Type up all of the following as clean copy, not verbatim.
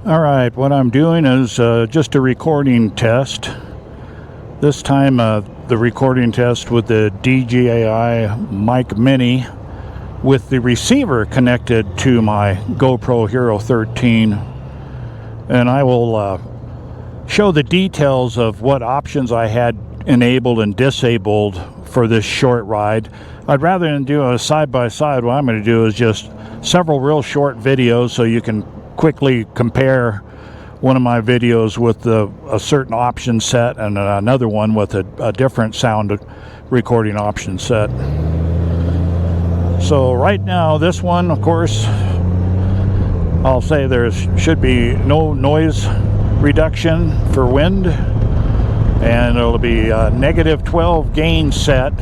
Alright, what I'm doing is just a recording test. This time the recording test with the DJI Mic Mini with the receiver connected to my GoPro Hero 13. And I will show the details of what options I had enabled and disabled for this short ride. I'd rather than do a side-by-side, what I'm going to do is just several real short videos so you can quickly compare one of my videos with a certain option set and another one with a different sound recording option set. So right now, this one, of course, I'll say there should be no noise reduction for wind, and it'll be a -12 gain set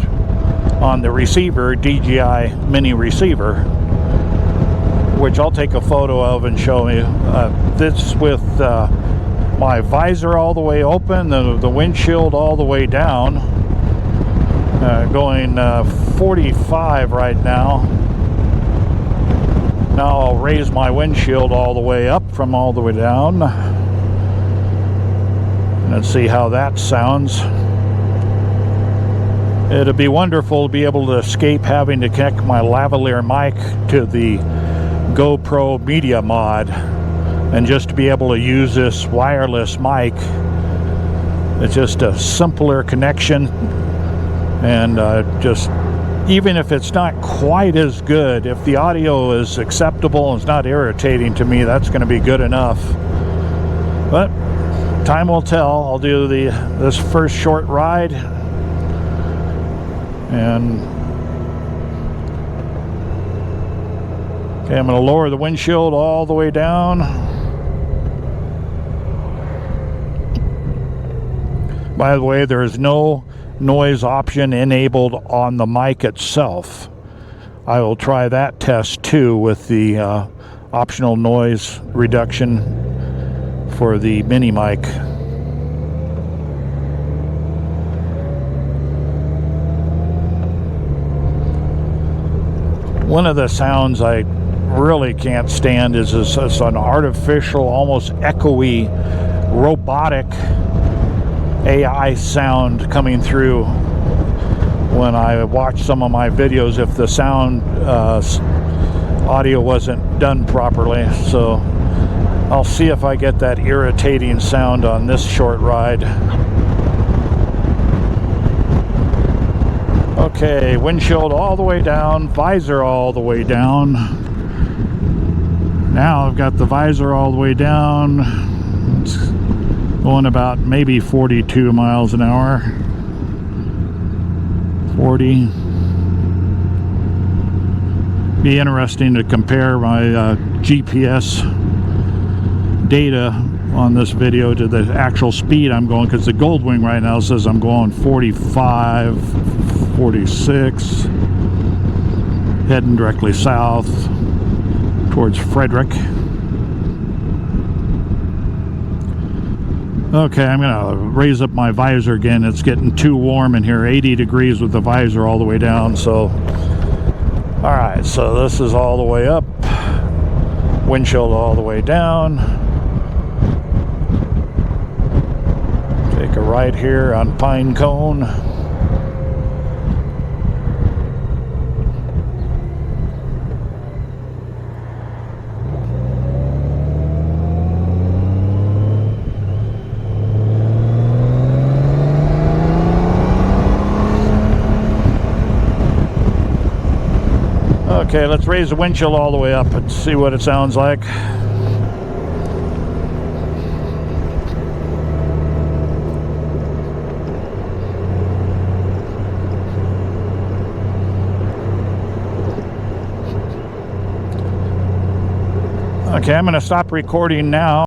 on the receiver, DJI Mini receiver, which I'll take a photo of and show you. This with my visor all the way open, the windshield all the way down, going 45 right now. Now I'll raise my windshield all the way up from all the way down. Let's see how that sounds. It'd be wonderful to be able to escape having to connect my lavalier mic to the GoPro Media Mod and just to be able to use this wireless mic. It's just a simpler connection, and just even if it's not quite as good, if the audio is acceptable and it's not irritating to me, that's going to be good enough. But time will tell. I'll do this first short ride, and okay, I'm going to lower the windshield all the way down. By the way, there is no noise option enabled on the mic itself. I will try that test too with the optional noise reduction for the mini mic. One of the sounds I really can't stand is an artificial, almost echoey, robotic AI sound coming through when I watch some of my videos if the sound audio wasn't done properly. So I'll see if I get that irritating sound on this short ride. Okay, windshield all the way down, visor all the way down. Now I've got the visor all the way down. It's going about maybe 42 miles an hour. 40. Be interesting to compare my GPS data on this video to the actual speed I'm going, because the Goldwing right now says I'm going 45, 46, heading directly south towards Frederick. Okay, I'm gonna raise up my visor again. It's getting too warm in here, 80 degrees with the visor all the way down. So all right, so this is all the way up, windshield all the way down. Take a right here on Pine Cone. Okay, let's raise the windshield all the way up and see what it sounds like. Okay, I'm going to stop recording now.